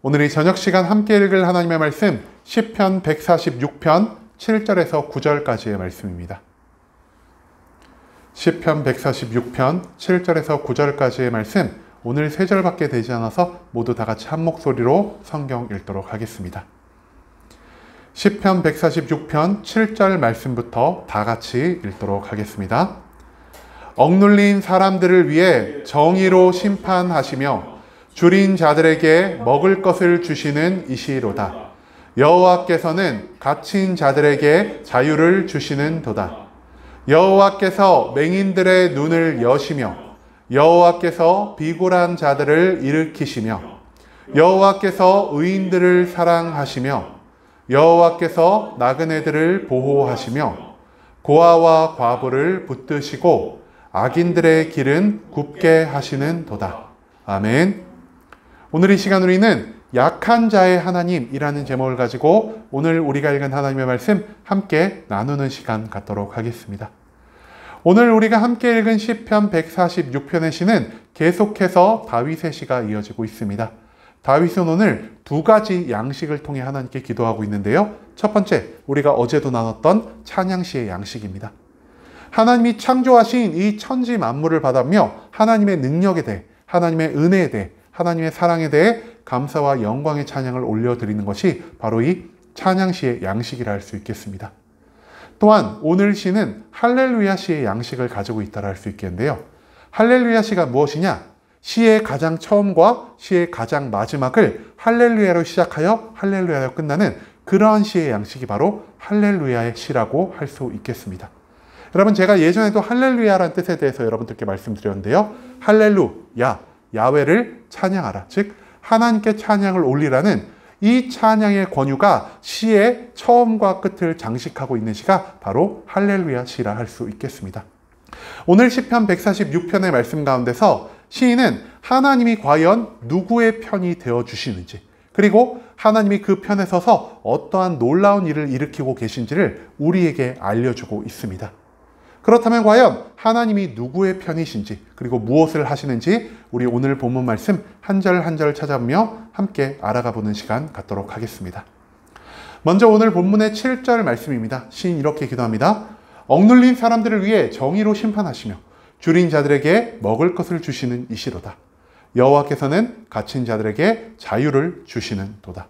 오늘 이 저녁 시간 함께 읽을 하나님의 말씀 시편 146편 7절에서 9절까지의 말씀입니다. 시편 146편 7절에서 9절까지의 말씀, 오늘 3절밖에 되지 않아서 모두 다 같이 한 목소리로 성경 읽도록 하겠습니다. 시편 146편 7절 말씀부터 다 같이 읽도록 하겠습니다. 억눌린 사람들을 위해 정의로 심판하시며 줄인 자들에게 먹을 것을 주시는 이시로다. 여호와께서는 갇힌 자들에게 자유를 주시는 도다. 여호와께서 맹인들의 눈을 여시며 여호와께서 비굴한 자들을 일으키시며 여호와께서 의인들을 사랑하시며 여호와께서 나그네들을 보호하시며 고아와 과부를 붙드시고 악인들의 길은 굽게 하시는 도다. 아멘. 오늘 이 시간 우리는 약한 자의 하나님이라는 제목을 가지고 오늘 우리가 읽은 하나님의 말씀 함께 나누는 시간 갖도록 하겠습니다. 오늘 우리가 함께 읽은 시편 146편의 시는 계속해서 다윗의 시가 이어지고 있습니다. 다윗은 오늘 두 가지 양식을 통해 하나님께 기도하고 있는데요. 첫 번째, 우리가 어제도 나눴던 찬양시의 양식입니다. 하나님이 창조하신 이 천지 만물을 바라며 하나님의 능력에 대해, 하나님의 은혜에 대해, 하나님의 사랑에 대해 감사와 영광의 찬양을 올려드리는 것이 바로 이 찬양시의 양식이라 할 수 있겠습니다. 또한 오늘 시는 할렐루야 시의 양식을 가지고 있다라 할 수 있겠는데요. 할렐루야 시가 무엇이냐? 시의 가장 처음과 시의 가장 마지막을 할렐루야로 시작하여 할렐루야로 끝나는 그러한 시의 양식이 바로 할렐루야의 시라고 할 수 있겠습니다. 여러분, 제가 예전에도 할렐루야라는 뜻에 대해서 여러분들께 말씀드렸는데요. 할렐루야, 야훼를 찬양하라, 즉 하나님께 찬양을 올리라는 이 찬양의 권유가 시의 처음과 끝을 장식하고 있는 시가 바로 할렐루야 시라 할 수 있겠습니다. 오늘 시편 146편의 말씀 가운데서 시인은 하나님이 과연 누구의 편이 되어주시는지, 그리고 하나님이 그 편에 서서 어떠한 놀라운 일을 일으키고 계신지를 우리에게 알려주고 있습니다. 그렇다면 과연 하나님이 누구의 편이신지, 그리고 무엇을 하시는지 우리 오늘 본문 말씀 한 절 한 절 찾아보며 함께 알아가 보는 시간 갖도록 하겠습니다. 먼저 오늘 본문의 7절 말씀입니다. 시인 이렇게 기도합니다. 억눌린 사람들을 위해 정의로 심판하시며 줄인 자들에게 먹을 것을 주시는 이시로다. 여호와께서는 갇힌 자들에게 자유를 주시는 도다.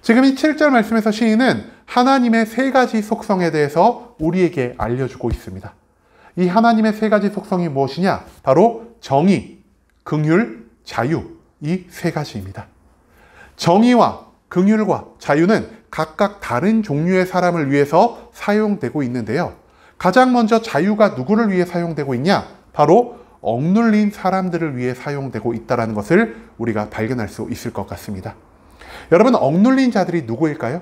지금 이 7절 말씀에서 시인은 하나님의 세 가지 속성에 대해서 우리에게 알려주고 있습니다. 이 하나님의 세 가지 속성이 무엇이냐? 바로 정의, 긍휼, 자유, 이 세 가지입니다. 정의와 긍휼과 자유는 각각 다른 종류의 사람을 위해서 사용되고 있는데요. 가장 먼저 자유가 누구를 위해 사용되고 있냐? 바로 억눌린 사람들을 위해 사용되고 있다는 것을 우리가 발견할 수 있을 것 같습니다. 여러분, 억눌린 자들이 누구일까요?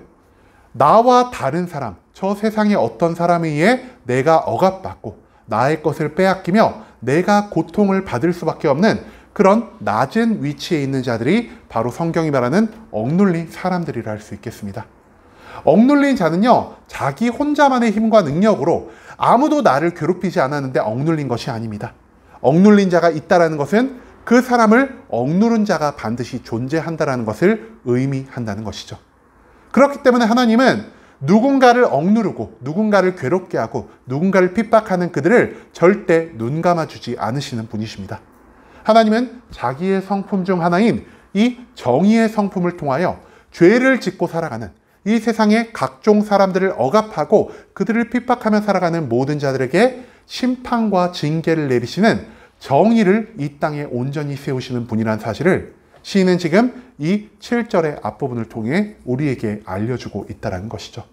나와 다른 사람, 저 세상의 어떤 사람에 의해 내가 억압받고 나의 것을 빼앗기며 내가 고통을 받을 수밖에 없는 그런 낮은 위치에 있는 자들이 바로 성경이 말하는 억눌린 사람들이라 할 수 있겠습니다. 억눌린 자는요, 자기 혼자만의 힘과 능력으로 아무도 나를 괴롭히지 않았는데 억눌린 것이 아닙니다. 억눌린 자가 있다는 것은 그 사람을 억누른 자가 반드시 존재한다는 것을 의미한다는 것이죠. 그렇기 때문에 하나님은 누군가를 억누르고 누군가를 괴롭게 하고 누군가를 핍박하는 그들을 절대 눈 감아주지 않으시는 분이십니다. 하나님은 자기의 성품 중 하나인 이 정의의 성품을 통하여 죄를 짓고 살아가는 이 세상의 각종 사람들을 억압하고 그들을 핍박하며 살아가는 모든 자들에게 심판과 징계를 내리시는 정의를 이 땅에 온전히 세우시는 분이라는 사실을 시인은 지금 이 7절의 앞부분을 통해 우리에게 알려주고 있다는 것이죠.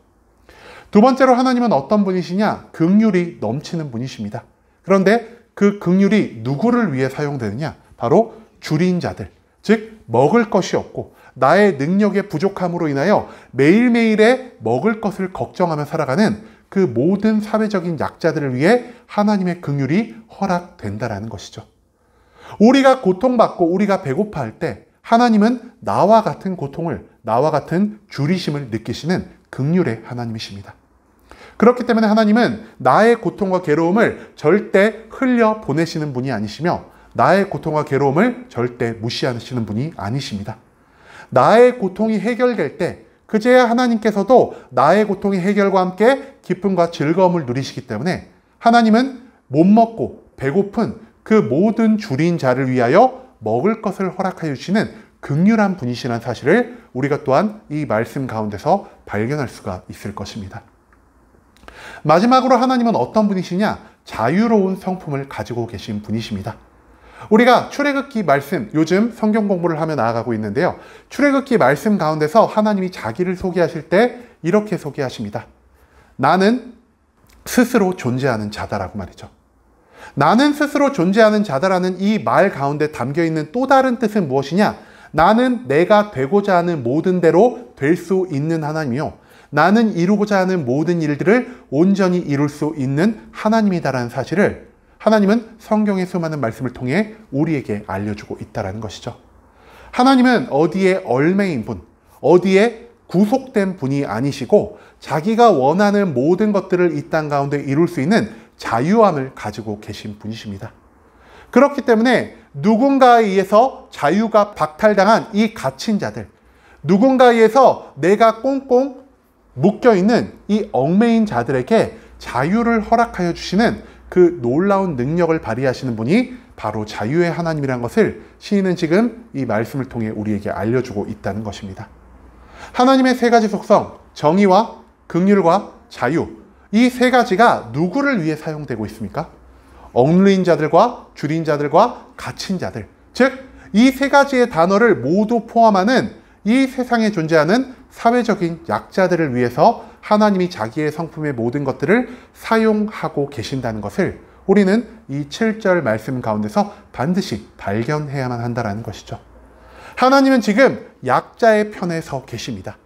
두 번째로 하나님은 어떤 분이시냐? 긍휼이 넘치는 분이십니다. 그런데 그 긍휼이 누구를 위해 사용되느냐? 바로 줄인 자들, 즉 먹을 것이 없고 나의 능력의 부족함으로 인하여 매일매일의 먹을 것을 걱정하며 살아가는 그 모든 사회적인 약자들을 위해 하나님의 긍휼이 허락된다라는 것이죠. 우리가 고통받고 우리가 배고파할 때 하나님은 나와 같은 고통을, 나와 같은 줄이심을 느끼시는 긍휼의 하나님이십니다. 그렇기 때문에 하나님은 나의 고통과 괴로움을 절대 흘려 보내시는 분이 아니시며 나의 고통과 괴로움을 절대 무시하시는 분이 아니십니다. 나의 고통이 해결될 때 그제야 하나님께서도 나의 고통의 해결과 함께 기쁨과 즐거움을 누리시기 때문에 하나님은 못 먹고 배고픈 그 모든 줄인 자를 위하여 먹을 것을 허락하여 주시는 긍휼한 분이시라는 사실을 우리가 또한 이 말씀 가운데서 발견할 수가 있을 것입니다. 마지막으로 하나님은 어떤 분이시냐? 자유로운 성품을 가지고 계신 분이십니다. 우리가 출애굽기 말씀, 요즘 성경 공부를 하며 나아가고 있는데요. 출애굽기 말씀 가운데서 하나님이 자기를 소개하실 때 이렇게 소개하십니다. 나는 스스로 존재하는 자다라고 말이죠. 나는 스스로 존재하는 자다라는 이 말 가운데 담겨있는 또 다른 뜻은 무엇이냐? 나는 내가 되고자 하는 모든 대로 될 수 있는 하나님이요. 나는 이루고자 하는 모든 일들을 온전히 이룰 수 있는 하나님이다라는 사실을 하나님은 성경의 수많은 말씀을 통해 우리에게 알려주고 있다는 것이죠. 하나님은 어디에 얽매인 분, 어디에 구속된 분이 아니시고 자기가 원하는 모든 것들을 이 땅 가운데 이룰 수 있는 자유함을 가지고 계신 분이십니다. 그렇기 때문에 누군가에 의해서 자유가 박탈당한 이 갇힌 자들, 누군가에 의해서 내가 꽁꽁 묶여있는 이 얽매인 자들에게 자유를 허락하여 주시는 그 놀라운 능력을 발휘하시는 분이 바로 자유의 하나님이라는 것을 시인은 지금 이 말씀을 통해 우리에게 알려주고 있다는 것입니다. 하나님의 세 가지 속성, 정의와 긍휼과 자유, 이 세 가지가 누구를 위해 사용되고 있습니까? 억눌린 자들과 줄인 자들과 갇힌 자들, 즉 이 세 가지의 단어를 모두 포함하는 이 세상에 존재하는 사회적인 약자들을 위해서 하나님이 자기의 성품의 모든 것들을 사용하고 계신다는 것을 우리는 이 7절 말씀 가운데서 반드시 발견해야만 한다는 것이죠. 하나님은 지금 약자의 편에 서 계십니다.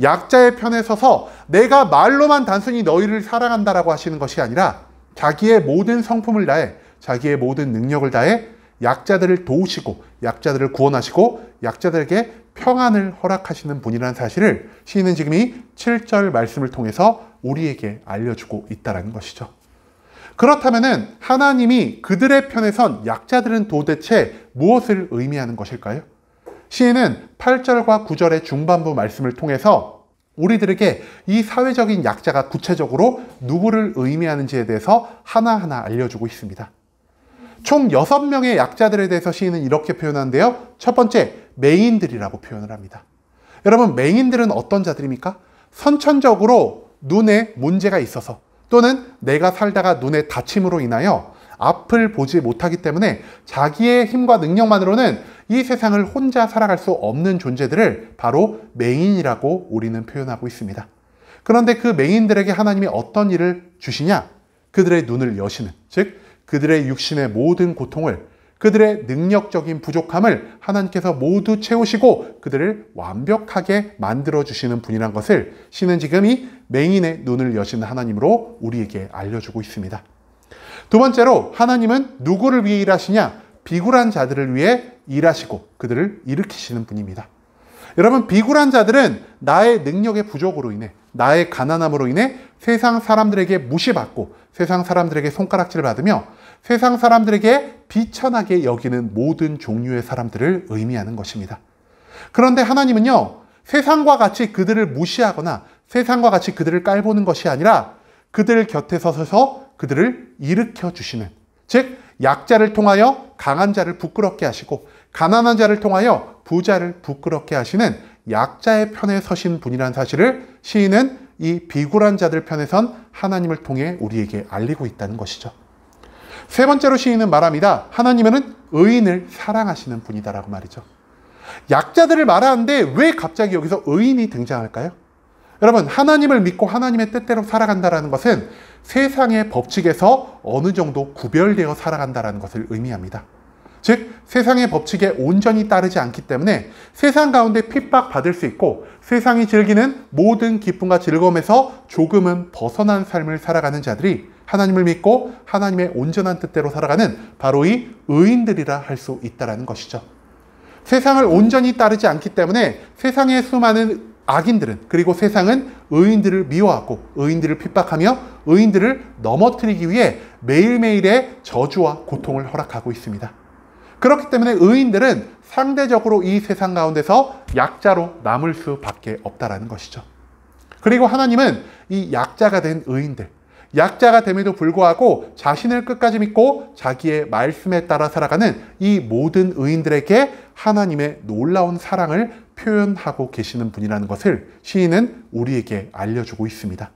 약자의 편에 서서 내가 말로만 단순히 너희를 사랑한다라고 하시는 것이 아니라 자기의 모든 성품을 다해, 자기의 모든 능력을 다해 약자들을 도우시고 약자들을 구원하시고 약자들에게 평안을 허락하시는 분이라는 사실을 시인은 지금 이 7절 말씀을 통해서 우리에게 알려주고 있다는 것이죠. 그렇다면 하나님이 그들의 편에 선 약자들은 도대체 무엇을 의미하는 것일까요? 시인은 8절과 9절의 중반부 말씀을 통해서 우리들에게 이 사회적인 약자가 구체적으로 누구를 의미하는지에 대해서 하나하나 알려주고 있습니다. 총 6명의 약자들에 대해서 시인은 이렇게 표현하는데요. 첫 번째, 맹인들이라고 표현을 합니다. 여러분, 맹인들은 어떤 자들입니까? 선천적으로 눈에 문제가 있어서 또는 내가 살다가 눈에 다침으로 인하여 앞을 보지 못하기 때문에 자기의 힘과 능력만으로는 이 세상을 혼자 살아갈 수 없는 존재들을 바로 맹인이라고 우리는 표현하고 있습니다. 그런데 그 맹인들에게 하나님이 어떤 일을 주시냐? 그들의 눈을 여시는, 즉 그들의 육신의 모든 고통을, 그들의 능력적인 부족함을 하나님께서 모두 채우시고 그들을 완벽하게 만들어주시는 분이란 것을 시는 지금 이 맹인의 눈을 여시는 하나님으로 우리에게 알려주고 있습니다. 두 번째로 하나님은 누구를 위해 일하시냐? 비굴한 자들을 위해 일하시고 그들을 일으키시는 분입니다. 여러분, 비굴한 자들은 나의 능력의 부족으로 인해, 나의 가난함으로 인해 세상 사람들에게 무시받고 세상 사람들에게 손가락질을 받으며 세상 사람들에게 비천하게 여기는 모든 종류의 사람들을 의미하는 것입니다. 그런데 하나님은요, 세상과 같이 그들을 무시하거나 세상과 같이 그들을 깔보는 것이 아니라 그들 곁에 서서 그들을 일으켜 주시는, 즉 약자를 통하여 강한 자를 부끄럽게 하시고 가난한 자를 통하여 부자를 부끄럽게 하시는 약자의 편에 서신 분이라는 사실을 시인은 이 비굴한 자들 편에 선 하나님을 통해 우리에게 알리고 있다는 것이죠. 세 번째로 시인은 말합니다. 하나님은 의인을 사랑하시는 분이다라고 말이죠. 약자들을 말하는데 왜 갑자기 여기서 의인이 등장할까요? 여러분, 하나님을 믿고 하나님의 뜻대로 살아간다는 것은 세상의 법칙에서 어느 정도 구별되어 살아간다는 것을 의미합니다. 즉, 세상의 법칙에 온전히 따르지 않기 때문에 세상 가운데 핍박받을 수 있고 세상이 즐기는 모든 기쁨과 즐거움에서 조금은 벗어난 삶을 살아가는 자들이 하나님을 믿고 하나님의 온전한 뜻대로 살아가는 바로 이 의인들이라 할 수 있다는 것이죠. 세상을 온전히 따르지 않기 때문에 세상의 수많은 악인들은, 그리고 세상은 의인들을 미워하고 의인들을 핍박하며 의인들을 넘어뜨리기 위해 매일매일의 저주와 고통을 허락하고 있습니다. 그렇기 때문에 의인들은 상대적으로 이 세상 가운데서 약자로 남을 수밖에 없다라는 것이죠. 그리고 하나님은 이 약자가 된 의인들, 약자가 됨에도 불구하고 자신을 끝까지 믿고 자기의 말씀에 따라 살아가는 이 모든 의인들에게 하나님의 놀라운 사랑을 표현하고 계시는 분이라는 것을 시인은 우리에게 알려주고 있습니다.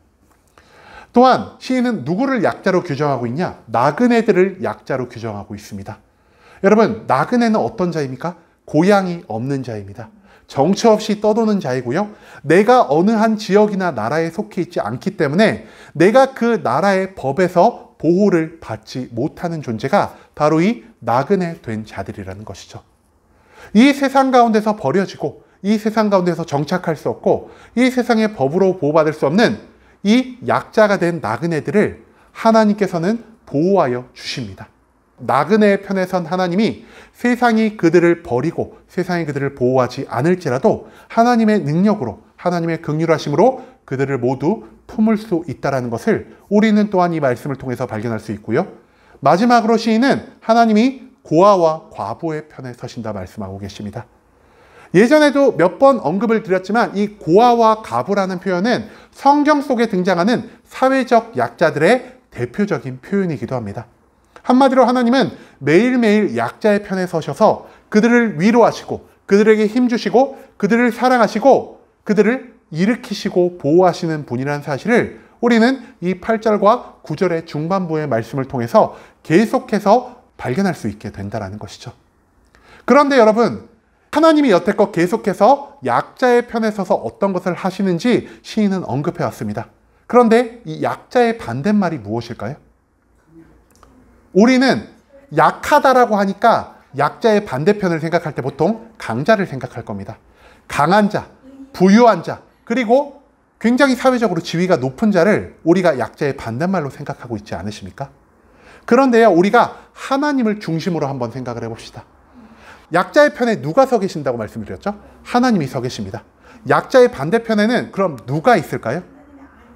또한 시인은 누구를 약자로 규정하고 있냐? 나그네들을 약자로 규정하고 있습니다. 여러분, 나그네는 어떤 자입니까? 고향이 없는 자입니다. 정처 없이 떠도는 자이고요. 내가 어느 한 지역이나 나라에 속해 있지 않기 때문에 내가 그 나라의 법에서 보호를 받지 못하는 존재가 바로 이 나그네 된 자들이라는 것이죠. 이 세상 가운데서 버려지고 이 세상 가운데서 정착할 수 없고 이 세상의 법으로 보호받을 수 없는 이 약자가 된 나그네들을 하나님께서는 보호하여 주십니다. 나그네의 편에 선 하나님이 세상이 그들을 버리고 세상이 그들을 보호하지 않을지라도 하나님의 능력으로, 하나님의 긍휼하심으로 그들을 모두 품을 수 있다는 것을 우리는 또한 이 말씀을 통해서 발견할 수 있고요. 마지막으로 시인은 하나님이 고아와 과부의 편에 서신다 말씀하고 계십니다. 예전에도 몇 번 언급을 드렸지만 이 고아와 과부라는 표현은 성경 속에 등장하는 사회적 약자들의 대표적인 표현이기도 합니다. 한마디로 하나님은 매일매일 약자의 편에 서셔서 그들을 위로하시고 그들에게 힘주시고 그들을 사랑하시고 그들을 일으키시고 보호하시는 분이라는 사실을 우리는 이 8절과 9절의 중반부의 말씀을 통해서 계속해서 발견할 수 있게 된다는 것이죠. 그런데 여러분, 하나님이 여태껏 계속해서 약자의 편에 서서 어떤 것을 하시는지 시인은 언급해 왔습니다. 그런데 이 약자의 반대말이 무엇일까요? 우리는 약하다라고 하니까 약자의 반대편을 생각할 때 보통 강자를 생각할 겁니다. 강한 자, 부유한 자, 그리고 굉장히 사회적으로 지위가 높은 자를 우리가 약자의 반대말로 생각하고 있지 않으십니까? 그런데요, 우리가 하나님을 중심으로 한번 생각을 해봅시다. 약자의 편에 누가 서 계신다고 말씀드렸죠? 하나님이 서 계십니다. 약자의 반대편에는 그럼 누가 있을까요?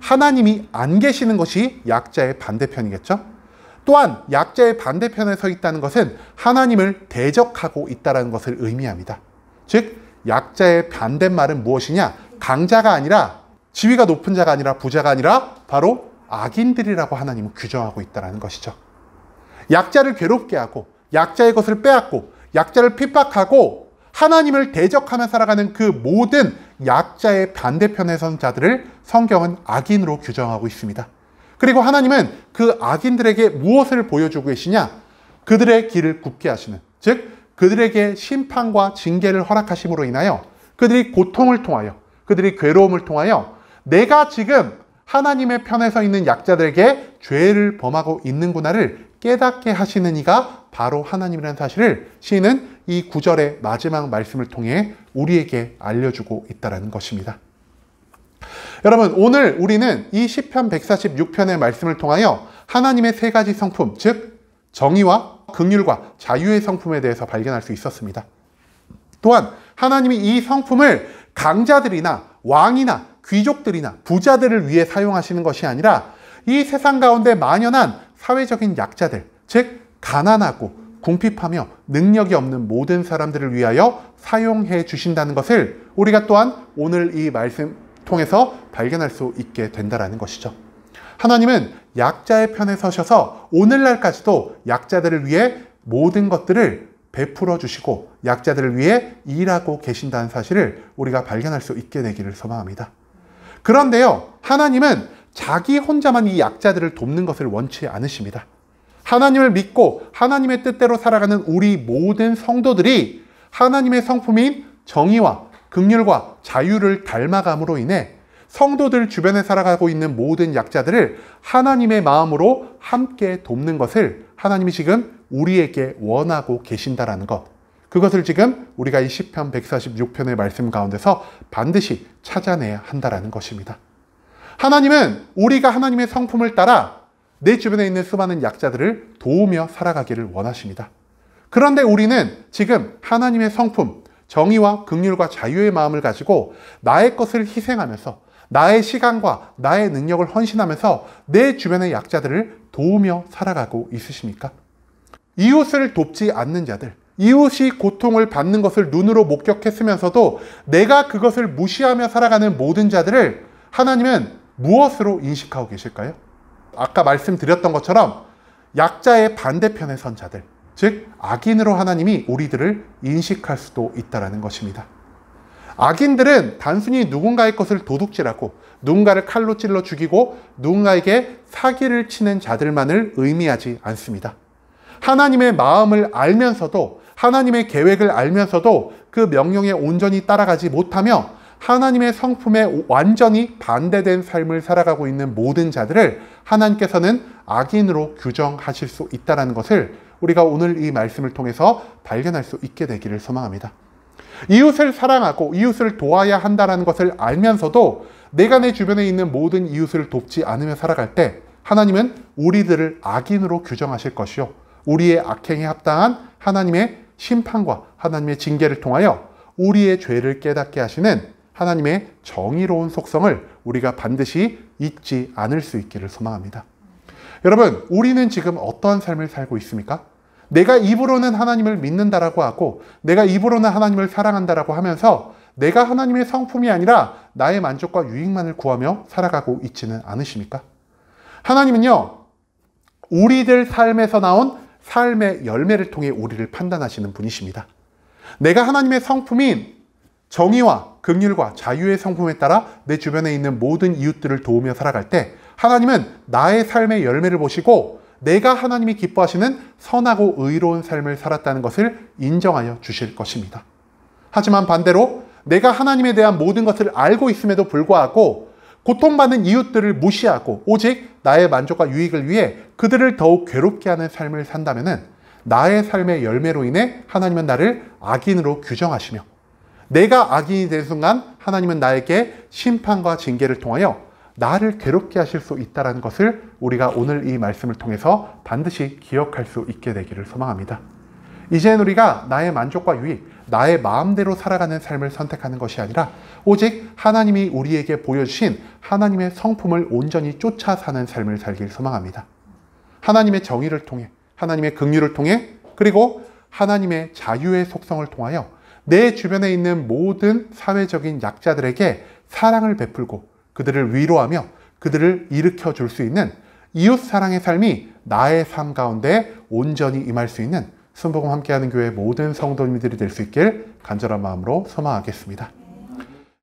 하나님이 안 계시는 것이 약자의 반대편이겠죠? 또한 약자의 반대편에 서 있다는 것은 하나님을 대적하고 있다는 것을 의미합니다. 즉, 약자의 반대말은 무엇이냐? 강자가 아니라, 지위가 높은 자가 아니라, 부자가 아니라 바로 악인들이라고 하나님은 규정하고 있다는 것이죠. 약자를 괴롭게 하고 약자의 것을 빼앗고 약자를 핍박하고 하나님을 대적하며 살아가는 그 모든 약자의 반대편에 선 자들을 성경은 악인으로 규정하고 있습니다. 그리고 하나님은 그 악인들에게 무엇을 보여주고 계시냐? 그들의 길을 굽게 하시는, 즉 그들에게 심판과 징계를 허락하심으로 인하여 그들이 고통을 통하여, 그들이 괴로움을 통하여 내가 지금 하나님의 편에 서 있는 약자들에게 죄를 범하고 있는구나를 깨닫게 하시는 이가 바로 하나님이라는 사실을 시인은 이 9절의 마지막 말씀을 통해 우리에게 알려주고 있다는 것입니다. 여러분, 오늘 우리는 이 시편 146편의 말씀을 통하여 하나님의 세 가지 성품, 즉 정의와 긍휼과 자유의 성품에 대해서 발견할 수 있었습니다. 또한 하나님이 이 성품을 강자들이나 왕이나 귀족들이나 부자들을 위해 사용하시는 것이 아니라 이 세상 가운데 만연한 사회적인 약자들, 즉 가난하고 궁핍하며 능력이 없는 모든 사람들을 위하여 사용해 주신다는 것을 우리가 또한 오늘 이 말씀 통해서 발견할 수 있게 된다는 것이죠. 하나님은 약자의 편에 서셔서 오늘날까지도 약자들을 위해 모든 것들을 베풀어 주시고 약자들을 위해 일하고 계신다는 사실을 우리가 발견할 수 있게 되기를 소망합니다. 그런데요, 하나님은 자기 혼자만 이 약자들을 돕는 것을 원치 않으십니다. 하나님을 믿고 하나님의 뜻대로 살아가는 우리 모든 성도들이 하나님의 성품인 정의와 긍휼과 자유를 닮아감으로 인해 성도들 주변에 살아가고 있는 모든 약자들을 하나님의 마음으로 함께 돕는 것을 하나님이 지금 우리에게 원하고 계신다라는 것, 그것을 지금 우리가 이 시편 146편의 말씀 가운데서 반드시 찾아내야 한다라는 것입니다. 하나님은 우리가 하나님의 성품을 따라 내 주변에 있는 수많은 약자들을 도우며 살아가기를 원하십니다. 그런데 우리는 지금 하나님의 성품, 정의와 긍휼과 자유의 마음을 가지고 나의 것을 희생하면서 나의 시간과 나의 능력을 헌신하면서 내 주변의 약자들을 도우며 살아가고 있으십니까? 이웃을 돕지 않는 자들, 이웃이 고통을 받는 것을 눈으로 목격했으면서도 내가 그것을 무시하며 살아가는 모든 자들을 하나님은 무엇으로 인식하고 계실까요? 아까 말씀드렸던 것처럼 약자의 반대편에 선 자들, 즉 악인으로 하나님이 우리들을 인식할 수도 있다는 것입니다. 악인들은 단순히 누군가의 것을 도둑질하고 누군가를 칼로 찔러 죽이고 누군가에게 사기를 치는 자들만을 의미하지 않습니다. 하나님의 마음을 알면서도, 하나님의 계획을 알면서도 그 명령에 온전히 따라가지 못하며 하나님의 성품에 완전히 반대된 삶을 살아가고 있는 모든 자들을 하나님께서는 악인으로 규정하실 수 있다는 것을 우리가 오늘 이 말씀을 통해서 발견할 수 있게 되기를 소망합니다. 이웃을 사랑하고 이웃을 도와야 한다는 것을 알면서도 내가 내 주변에 있는 모든 이웃을 돕지 않으며 살아갈 때 하나님은 우리들을 악인으로 규정하실 것이요, 우리의 악행에 합당한 하나님의 심판과 하나님의 징계를 통하여 우리의 죄를 깨닫게 하시는 하나님의 정의로운 속성을 우리가 반드시 잊지 않을 수 있기를 소망합니다. 여러분, 우리는 지금 어떠한 삶을 살고 있습니까? 내가 입으로는 하나님을 믿는다라고 하고 내가 입으로는 하나님을 사랑한다라고 하면서 내가 하나님의 성품이 아니라 나의 만족과 유익만을 구하며 살아가고 있지는 않으십니까? 하나님은요, 우리들 삶에서 나온 삶의 열매를 통해 우리를 판단하시는 분이십니다. 내가 하나님의 성품인 정의와 긍휼과 자유의 성품에 따라 내 주변에 있는 모든 이웃들을 도우며 살아갈 때 하나님은 나의 삶의 열매를 보시고 내가 하나님이 기뻐하시는 선하고 의로운 삶을 살았다는 것을 인정하여 주실 것입니다. 하지만 반대로 내가 하나님에 대한 모든 것을 알고 있음에도 불구하고 고통받는 이웃들을 무시하고 오직 나의 만족과 유익을 위해 그들을 더욱 괴롭게 하는 삶을 산다면 나의 삶의 열매로 인해 하나님은 나를 악인으로 규정하시며 내가 악인이 된 순간 하나님은 나에게 심판과 징계를 통하여 나를 괴롭게 하실 수 있다는 것을 우리가 오늘 이 말씀을 통해서 반드시 기억할 수 있게 되기를 소망합니다. 이제는 우리가 나의 만족과 유익, 나의 마음대로 살아가는 삶을 선택하는 것이 아니라 오직 하나님이 우리에게 보여주신 하나님의 성품을 온전히 쫓아 사는 삶을 살길 소망합니다. 하나님의 정의를 통해, 하나님의 긍휼을 통해, 그리고 하나님의 자유의 속성을 통하여 내 주변에 있는 모든 사회적인 약자들에게 사랑을 베풀고 그들을 위로하며 그들을 일으켜 줄 수 있는 이웃 사랑의 삶이 나의 삶 가운데 온전히 임할 수 있는 순복음 함께하는 교회 모든 성도님들이 될 수 있길 간절한 마음으로 소망하겠습니다.